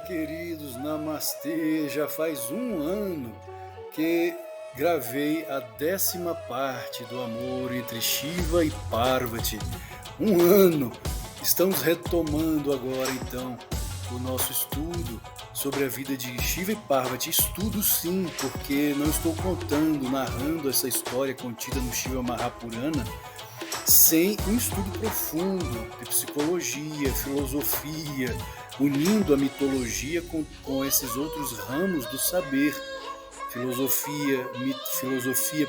queridos, namastê. Já faz um ano que gravei a 10ª parte do amor entre Shiva e Parvati. Um ano! Estamos retomando agora então o nosso estudo sobre a vida de Shiva e Parvati. Estudo sim, porque não estou contando, narrando essa história contida no Shiva Mahapurana sem um estudo profundo de psicologia, filosofia, unindo a mitologia com esses outros ramos do saber: filosofia,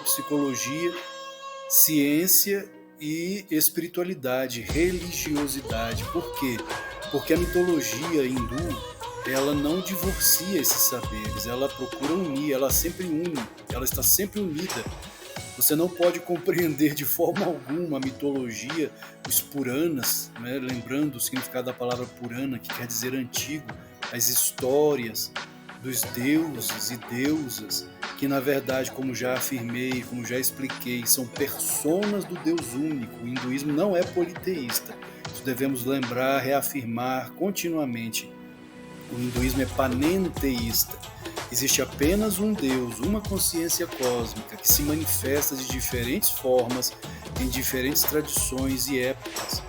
psicologia, ciência e espiritualidade, religiosidade. Por quê? Porque a mitologia hindu, ela não divorcia esses saberes, ela procura unir, ela sempre une, ela está sempre unida. Você não pode compreender de forma alguma a mitologia, os Puranas, né? Lembrando o significado da palavra Purana, que quer dizer antigo, as histórias dos deuses e deusas, que na verdade, como já afirmei, como já expliquei, são personas do Deus único. O hinduísmo não é politeísta. Isso devemos lembrar, reafirmar continuamente. O hinduísmo é panenteísta. Existe apenas um Deus, uma consciência cósmica que se manifesta de diferentes formas, em diferentes tradições e épocas.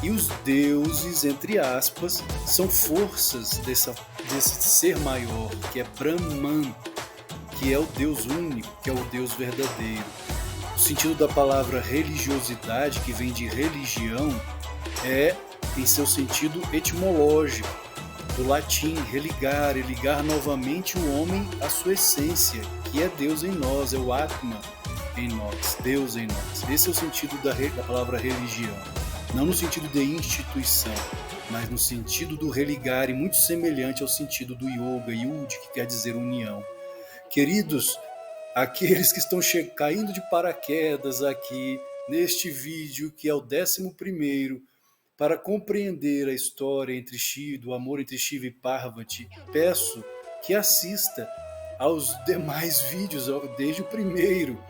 E os deuses, entre aspas, são forças desse ser maior, que é Brahman, que é o Deus único, que é o Deus verdadeiro. O sentido da palavra religiosidade, que vem de religião, é em seu sentido etimológico, do latim religar, ligar novamente o homem à sua essência, que é Deus em nós, é o Atma em nós, Deus em nós. Esse é o sentido da palavra religião, não no sentido de instituição, mas no sentido do religar, e muito semelhante ao sentido do yoga, yud, que quer dizer união. Queridos, aqueles que estão caindo de paraquedas aqui neste vídeo, que é o 11º, para compreender a história do amor entre Shiva e Parvati, peço que assista aos demais vídeos, desde o primeiro.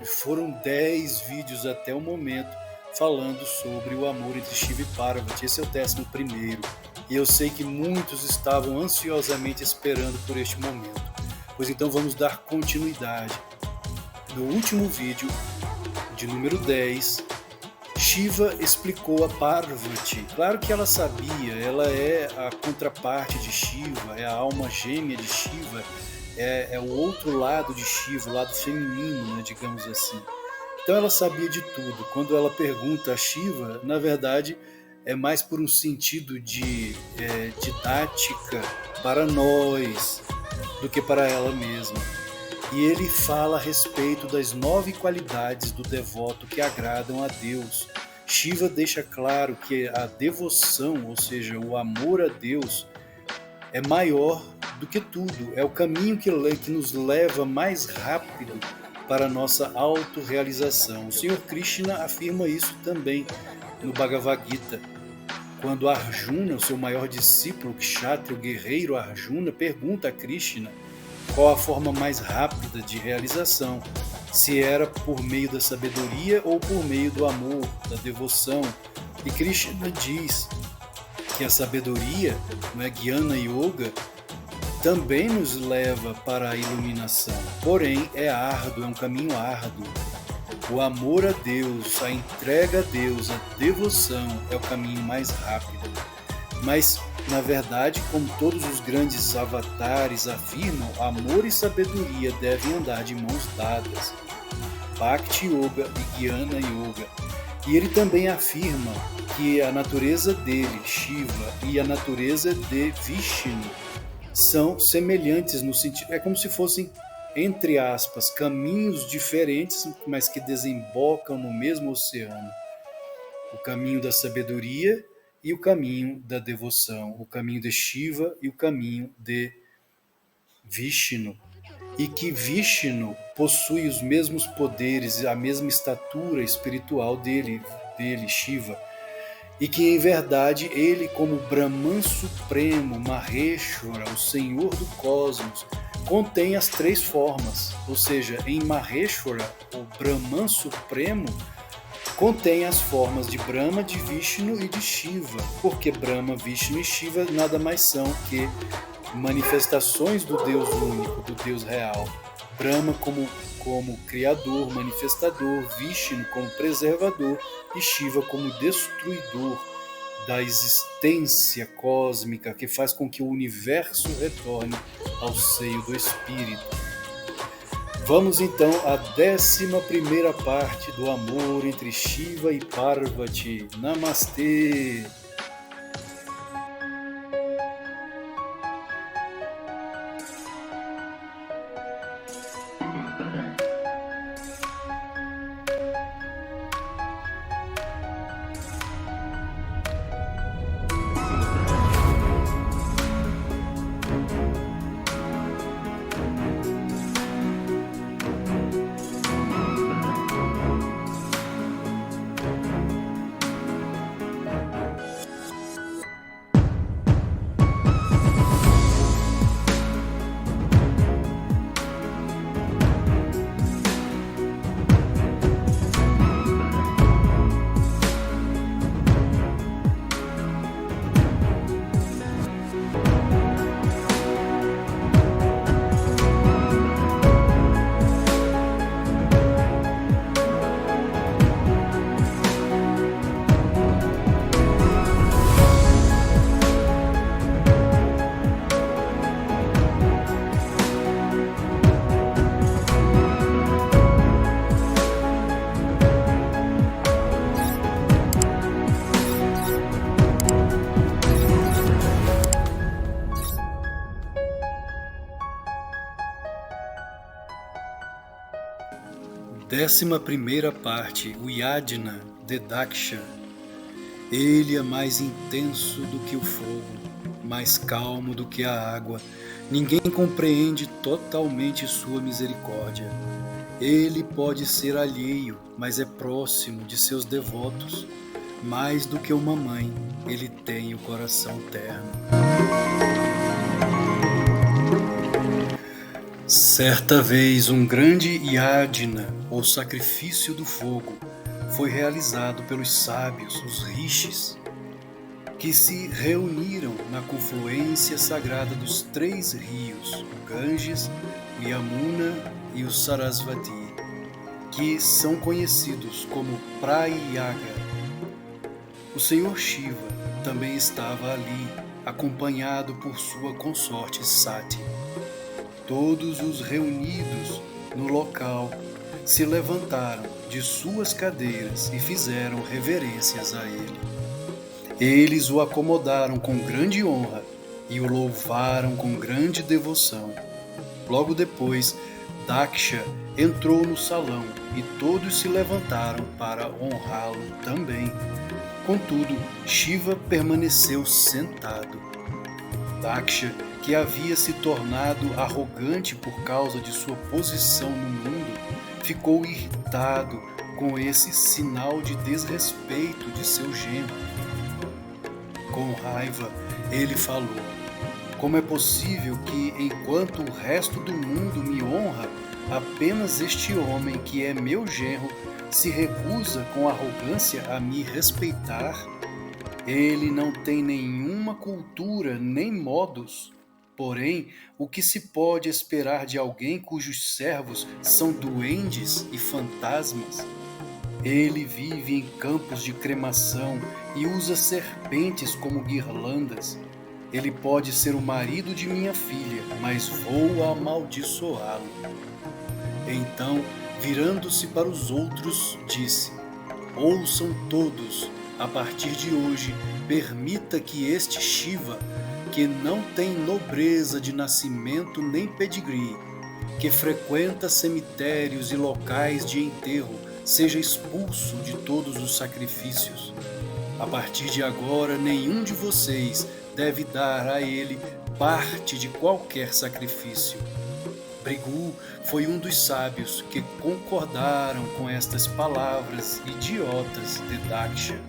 Foram 10 vídeos até o momento falando sobre o amor entre Shiva e Parvati. Esse é o 11º. E eu sei que muitos estavam ansiosamente esperando por este momento. Pois então vamos dar continuidade. No último vídeo, de número 10, Shiva explicou a Parvati. Claro que ela sabia, ela é a contraparte de Shiva, é a alma gêmea de Shiva, é o outro lado de Shiva, o lado feminino, né, digamos assim. Então ela sabia de tudo. Quando ela pergunta a Shiva, na verdade é mais por um sentido de didática para nós do que para ela mesma. E ele fala a respeito das 9 qualidades do devoto que agradam a Deus. Shiva deixa claro que a devoção, ou seja, o amor a Deus, é maior do que tudo. É o caminho que nos leva mais rápido para a nossa autorrealização. O Senhor Krishna afirma isso também no Bhagavad Gita. Quando Arjuna, o seu maior discípulo, Kshatriya, o guerreiro Arjuna, pergunta a Krishna qual a forma mais rápida de realização, se era por meio da sabedoria ou por meio do amor, da devoção. E Krishna diz que a sabedoria, não é, Jnana Yoga, também nos leva para a iluminação. Porém, é árduo, é um caminho árduo. O amor a Deus, a entrega a Deus, a devoção é o caminho mais rápido. Mas, na verdade, como todos os grandes avatares afirmam, amor e sabedoria devem andar de mãos dadas. Bhakti Yoga e Jnana Yoga. E ele também afirma que a natureza dele, Shiva, e a natureza de Vishnu são semelhantes no sentido, é como se fossem, entre aspas, caminhos diferentes, mas que desembocam no mesmo oceano. O caminho da sabedoria e o caminho da devoção, o caminho de Shiva e o caminho de Vishnu. E que Vishnu possui os mesmos poderes, a mesma estatura espiritual dele, Shiva. E que, em verdade, ele, como Brahman Supremo, Maheshwara, o Senhor do Cosmos, contém as 3 formas. Ou seja, em Maheshwara, o Brahman Supremo, contém as formas de Brahma, de Vishnu e de Shiva, porque Brahma, Vishnu e Shiva nada mais são que manifestações do Deus único, do Deus real. Brahma como criador, manifestador, Vishnu como preservador e Shiva como destruidor da existência cósmica que faz com que o universo retorne ao seio do Espírito. Vamos então à 11ª parte do amor entre Shiva e Parvati. Namastê! Décima primeira parte, o Yajna de Daksha. Ele é mais intenso do que o fogo, mais calmo do que a água. Ninguém compreende totalmente sua misericórdia. Ele pode ser alheio, mas é próximo de seus devotos. Mais do que uma mãe, ele tem o coração terno. Certa vez, um grande yajna, ou sacrifício do fogo, foi realizado pelos sábios, os rishis, que se reuniram na confluência sagrada dos 3 rios, o Ganges, o Yamuna e o Sarasvati, que são conhecidos como Prayaga. O Senhor Shiva também estava ali, acompanhado por sua consorte Sati. Todos os reunidos no local se levantaram de suas cadeiras e fizeram reverências a ele. Eles o acomodaram com grande honra e o louvaram com grande devoção. Logo depois, Daksha entrou no salão e todos se levantaram para honrá-lo também. Contudo, Shiva permaneceu sentado. Daksha, que havia se tornado arrogante por causa de sua posição no mundo, ficou irritado com esse sinal de desrespeito de seu genro. Com raiva, ele falou: como é possível que, enquanto o resto do mundo me honra, apenas este homem, que é meu genro, se recusa com arrogância a me respeitar? Ele não tem nenhuma cultura nem modos. Porém, o que se pode esperar de alguém cujos servos são duendes e fantasmas? Ele vive em campos de cremação e usa serpentes como guirlandas. Ele pode ser o marido de minha filha, mas vou amaldiçoá-lo. Então, virando-se para os outros, disse: ouçam todos, a partir de hoje, permita que este Shiva, que não tem nobreza de nascimento nem pedigree, que frequenta cemitérios e locais de enterro, seja expulso de todos os sacrifícios. A partir de agora, nenhum de vocês deve dar a ele parte de qualquer sacrifício. Brigu foi um dos sábios que concordaram com estas palavras idiotas de Daksha.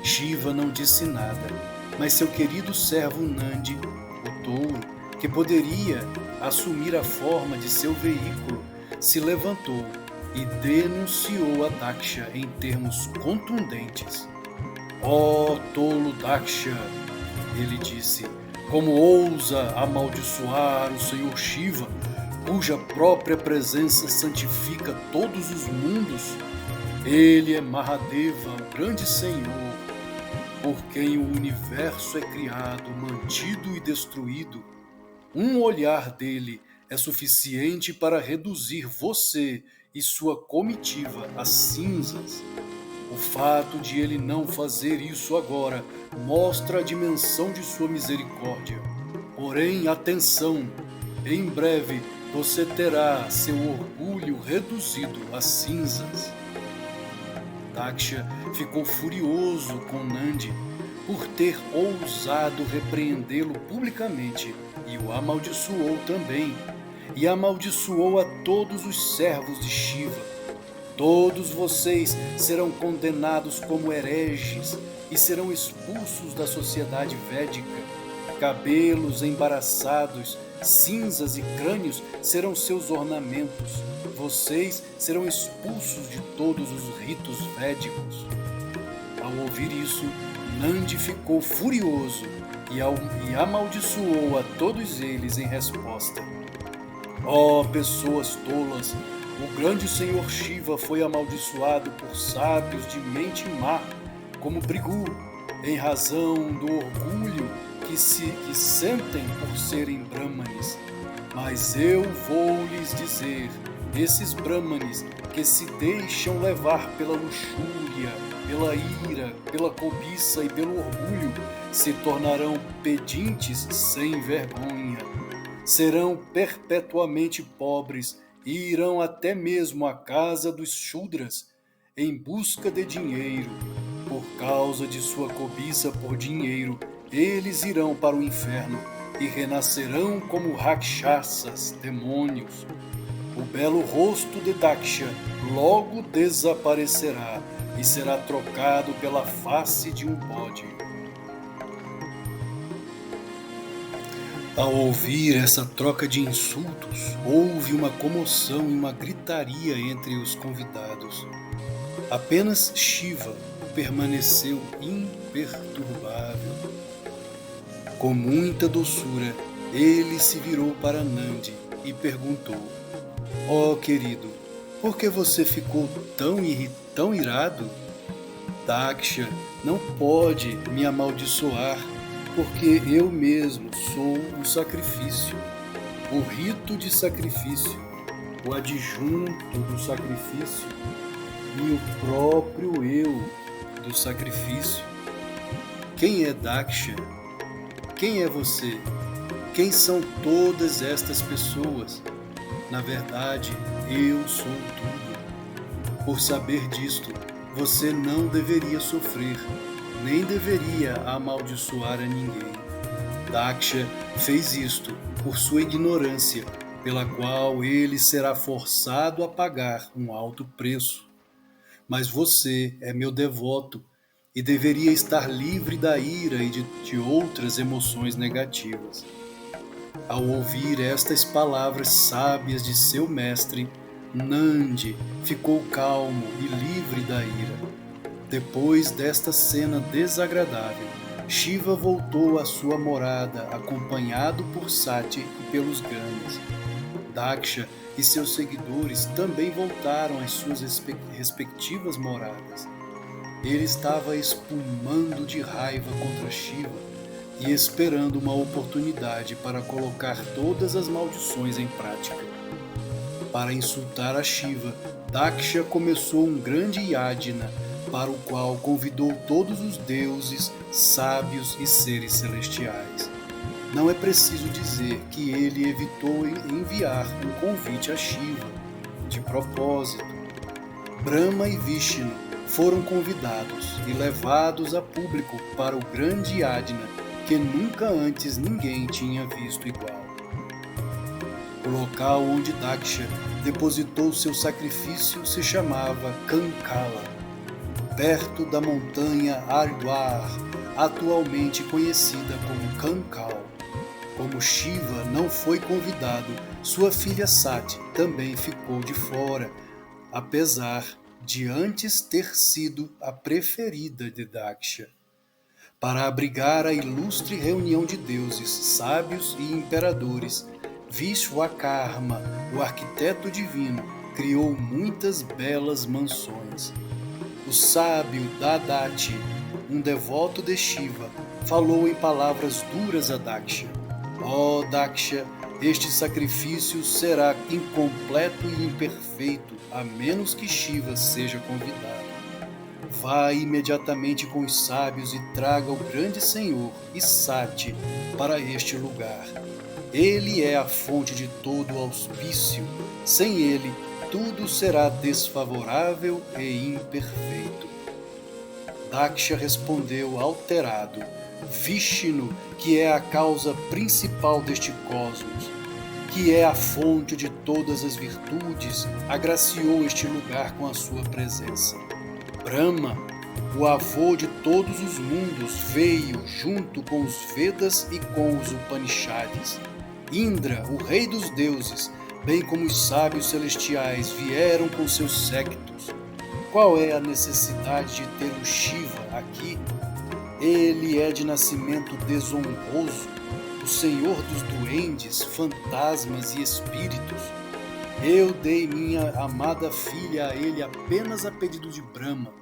Shiva não disse nada, mas seu querido servo Nandi, o touro, que poderia assumir a forma de seu veículo, se levantou e denunciou a Daksha em termos contundentes. Ó tolo Daksha, ele disse, como ousa amaldiçoar o Senhor Shiva, cuja própria presença santifica todos os mundos? Ele é Mahadeva, o grande Senhor, por quem o universo é criado, mantido e destruído. Um olhar dele é suficiente para reduzir você e sua comitiva a cinzas. O fato de ele não fazer isso agora mostra a dimensão de sua misericórdia. Porém, atenção, em breve você terá seu orgulho reduzido a cinzas. Daksha ficou furioso com Nandi por ter ousado repreendê-lo publicamente e o amaldiçoou também, e amaldiçoou a todos os servos de Shiva. Todos vocês serão condenados como hereges e serão expulsos da sociedade védica. Cabelos embaraçados, cinzas e crânios serão seus ornamentos. Vocês serão expulsos de todos os ritos védicos. Ao ouvir isso, Nandi ficou furioso e amaldiçoou a todos eles em resposta. Ó pessoas tolas, o grande Senhor Shiva foi amaldiçoado por sábios de mente má, como Brigu, em razão do orgulho que sentem por serem brahmanes. Mas eu vou lhes dizer, esses brahmanes que se deixam levar pela luxúria, pela ira, pela cobiça e pelo orgulho, se tornarão pedintes sem vergonha. Serão perpetuamente pobres e irão até mesmo à casa dos Shudras em busca de dinheiro. Por causa de sua cobiça por dinheiro, eles irão para o inferno e renascerão como Rakshasas, demônios. O belo rosto de Daksha logo desaparecerá e será trocado pela face de um bode. Ao ouvir essa troca de insultos, houve uma comoção e uma gritaria entre os convidados. Apenas Shiva permaneceu imperturbável. Com muita doçura, ele se virou para Nandi e perguntou: ó querido, por que você ficou tão irado? Daksha não pode me amaldiçoar, porque eu mesmo sou o sacrifício, o rito de sacrifício, o adjunto do sacrifício e o próprio eu do sacrifício. Quem é Daksha? Quem é você? Quem são todas estas pessoas? Na verdade, eu sou tudo. Por saber disto, você não deveria sofrer, nem deveria amaldiçoar a ninguém. Daksha fez isto por sua ignorância, pela qual ele será forçado a pagar um alto preço. Mas você é meu devoto e deveria estar livre da ira e de outras emoções negativas. Ao ouvir estas palavras sábias de seu mestre, Nandi ficou calmo e livre da ira. Depois desta cena desagradável, Shiva voltou à sua morada acompanhado por Sati e pelos Ganas. Daksha e seus seguidores também voltaram às suas respectivas moradas. Ele estava espumando de raiva contra Shiva e esperando uma oportunidade para colocar todas as maldições em prática. Para insultar a Shiva, Daksha começou um grande yajna, para o qual convidou todos os deuses, sábios e seres celestiais. Não é preciso dizer que ele evitou enviar um convite a Shiva, de propósito. Brahma e Vishnu foram convidados e levados a público para o grande yajna, que nunca antes ninguém tinha visto igual. O local onde Daksha depositou seu sacrifício se chamava Kankala, perto da montanha Haridwar, atualmente conhecida como Kankal. Como Shiva não foi convidado, sua filha Sati também ficou de fora, apesar de antes ter sido a preferida de Daksha, para abrigar a ilustre reunião de deuses, sábios e imperadores. Vishwakarma, o arquiteto divino, criou muitas belas mansões. O sábio Dadati, um devoto de Shiva, falou em palavras duras a Daksha. Ó Daksha, este sacrifício será incompleto e imperfeito, a menos que Shiva seja convidado. Vá imediatamente com os sábios e traga o grande Senhor, Sati, para este lugar. Ele é a fonte de todo auspício. Sem ele, tudo será desfavorável e imperfeito. Daksha respondeu alterado: Vishnu, que é a causa principal deste cosmos, que é a fonte de todas as virtudes, agraciou este lugar com a sua presença. Brahma, o avô de todos os mundos, veio junto com os Vedas e com os Upanishads. Indra, o rei dos deuses, bem como os sábios celestiais, vieram com seus séquitos. Qual é a necessidade de ter o Shiva aqui? Ele é de nascimento desonroso, o senhor dos duendes, fantasmas e espíritos. Eu dei minha amada filha a ele apenas a pedido de Brahma.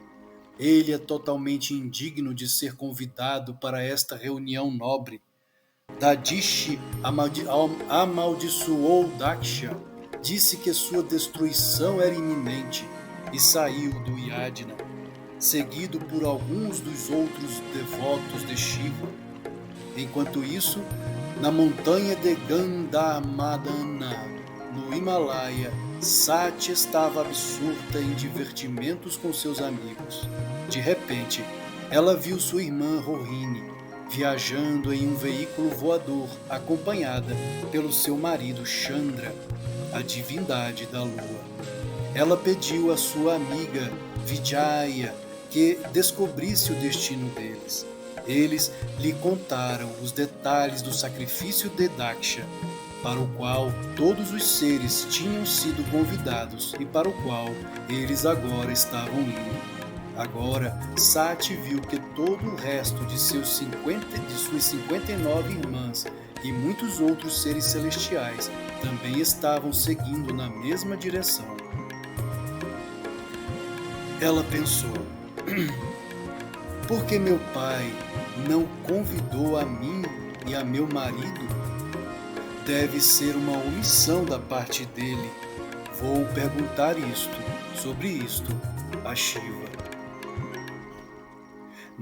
Ele é totalmente indigno de ser convidado para esta reunião nobre. Dadishi amaldiçoou Daksha, disse que sua destruição era iminente e saiu do Yajna, seguido por alguns dos outros devotos de Shiva. Enquanto isso, na montanha de Gandhamadana, no Himalaia, Sati estava absorta em divertimentos com seus amigos. De repente, ela viu sua irmã Rohini viajando em um veículo voador, acompanhada pelo seu marido Chandra, a divindade da lua. Ela pediu à sua amiga Vijaya que descobrisse o destino deles. Eles lhe contaram os detalhes do sacrifício de Daksha, para o qual todos os seres tinham sido convidados e para o qual eles agora estavam indo. Agora, Sati viu que todo o resto de suas 59 irmãs e muitos outros seres celestiais também estavam seguindo na mesma direção. Ela pensou: por que meu pai não convidou a mim e a meu marido? Deve ser uma omissão da parte dele. Vou perguntar sobre isto a Shiva.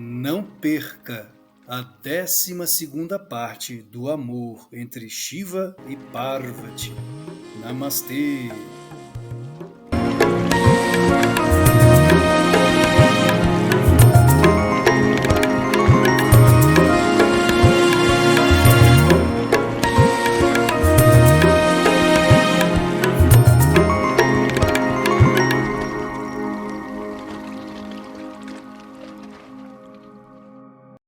Não perca a 12ª parte do amor entre Shiva e Parvati. Namastê!